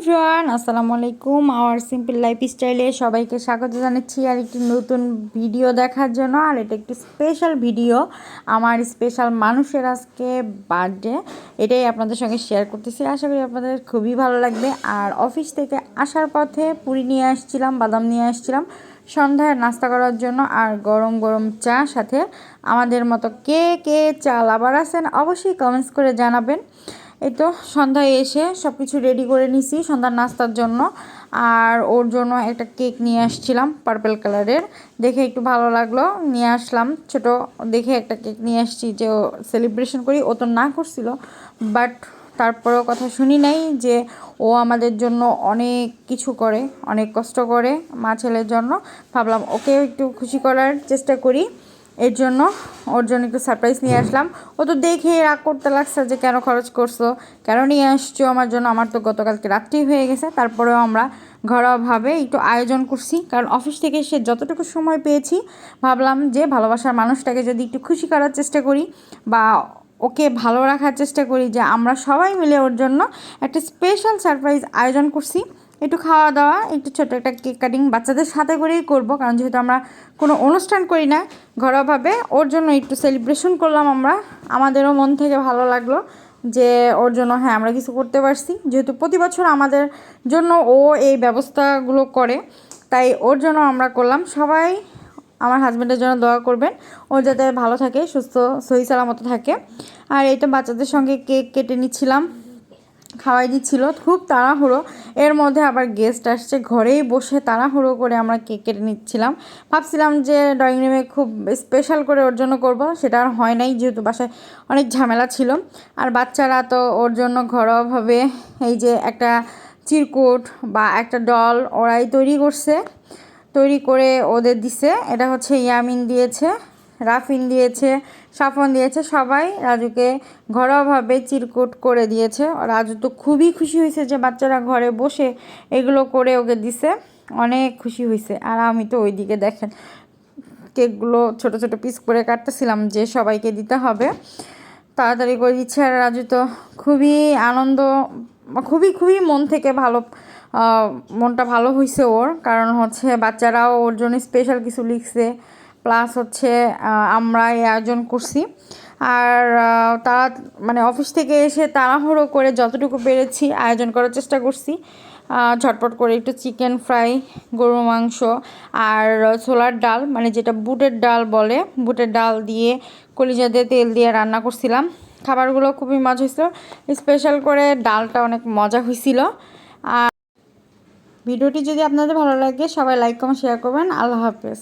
Everyone, আসসালামু আলাইকুম। Hour simple লাইফস্টাইলে সবাইকে স্বাগত জানাচ্ছি আর একটি নতুন ভিডিও দেখার জন্য। আর এটা একটি স্পেশাল ভিডিও, আমার স্পেশাল মানুষের আজকে বার্থডে। এটাই আপনাদের সঙ্গে শেয়ার করতেছি, আশা করি আপনাদের খুবই ভালো লাগবে। আর অফিস থেকে আসার পথে পুরি নিয়ে আসছিলাম, বাদাম নিয়ে আসছিলাম সন্ধ্যায় নাস্তা করার জন্য, আর গরম গরম চা সাথে। আমাদের মতো কে কে চা লাভার আছেন অবশ্যই কমেন্টস করে জানাবেন। এই তো সন্ধ্যায় এসে সব কিছু রেডি করে নিছি সন্ধ্যার নাস্তার জন্য। আর ওর জন্য একটা কেক নিয়ে আসছিলাম পার্পল কালারের, দেখে একটু ভালো লাগলো, নিয়ে আসলাম। ছোট দেখে একটা কেক নিয়ে আসছি যে ও সেলিব্রেশন করি। ও তো না করছিল, বাট তারপরেও কথা শুনি নাই যে ও আমাদের জন্য অনেক কিছু করে, অনেক কষ্ট করে মা ছেলের জন্য। ভাবলাম ওকেও একটু খুশি করার চেষ্টা করি, এর জন্য ওর জন্য একটু সারপ্রাইজ নিয়ে আসলাম। ও তো দেখে রাগ করতে লাগছে যে কেন খরচ করছো, কেন নিয়ে আসছো আমার জন্য। আমার তো গতকালকে রাত্রি হয়ে গেছে, তারপরেও আমরা ঘরোয়াভাবে একটু আয়োজন করছি, কারণ অফিস থেকে এসে যতটুকু সময় পেয়েছি ভাবলাম যে ভালোবাসার মানুষটাকে যদি একটু খুশি করার চেষ্টা করি বা ওকে ভালো রাখার চেষ্টা করি, যে আমরা সবাই মিলে ওর জন্য একটা স্পেশাল সারপ্রাইজ আয়োজন করছি। একটু খাওয়া দাওয়া, একটু ছোটো একটা কেক কাটিং বাচ্চাদের সাথে করেই করব, কারণ যেহেতু আমরা কোনো অনুষ্ঠান করি না, ঘরোয়াভাবে ওর জন্য একটু সেলিব্রেশন করলাম আমরা। আমাদেরও মন থেকে ভালো লাগলো যে ওর জন্য হ্যাঁ আমরা কিছু করতে পারছি, যেহেতু প্রতি বছর আমাদের জন্য ও এই ব্যবস্থাগুলো করে, তাই ওর জন্য আমরা করলাম। সবাই আমার হাজব্যান্ডের জন্য দোয়া করবেন, ও যাতে ভালো থাকে, সুস্থ সহি সালামত থাকে। আর এই তো বাচ্চাদের সঙ্গে কেক কেটে নিচ্ছিলাম, খাওয়াই দিচ্ছিল, খুব তাড়াহুড়ো। এর মধ্যে আবার গেস্ট আসছে, ঘরেই বসে তাড়াহুড়ো করে আমরা কেক কেটে নিচ্ছিলাম। ভাবছিলাম যে ড্রয়িং রুমে খুব স্পেশাল করে ওর জন্য করব, সেটা আর হয় নাই, যেহেতু বাসায় অনেক ঝামেলা ছিল। আর বাচ্চারা তো ওর জন্য ঘরোয়াভাবে এই যে একটা চিরকুট বা একটা ডল ওরাই তৈরি করছে, তৈরি করে ওদের দিছে। এটা হচ্ছে ইয়ামিন দিয়েছে, রাফিন দিয়েছে, সাফন দিয়েছে, সবাই রাজুকে ঘরোয়াভাবে চিরকুট করে দিয়েছে। রাজু তো খুবই খুশি হয়েছে যে বাচ্চারা ঘরে বসে এগুলো করে ওকে দিছে, অনেক খুশি হয়েছে। আর আমি তো ওইদিকে দেখেন কেকগুলো ছোট ছোট পিস করে কাটতেছিলাম যে সবাইকে দিতে হবে, তাড়াতাড়ি করে দিচ্ছে। আর রাজু তো খুবই আনন্দ, খুবই খুবই মন থেকে ভালো, মনটা ভালো হয়েছে ওর, কারণ হচ্ছে বাচ্চারাও ওর জন্য স্পেশাল কিছু লিখছে, প্লাস হচ্ছে আমরা এই আয়োজন করছি। আর তারা মানে অফিস থেকে এসে তাড়াহুড়ো করে যতটুকু পেরেছি আয়োজন করার চেষ্টা করছি। ঝটপট করে একটু চিকেন ফ্রাই, গরুর মাংস আর ছোলার ডাল, মানে যেটা বুটের ডাল বলে, বুটের ডাল দিয়ে কলিজা দিয়ে তেল দিয়ে রান্না করছিলাম। খাবারগুলো খুবই মজা হয়েছিল, স্পেশাল করে ডালটা অনেক মজা হয়েছিল। আর ভিডিওটি যদি আপনাদের ভালো লাগে সবাই লাইক কমেন্ট শেয়ার করবেন। আল্লাহ হাফেজ।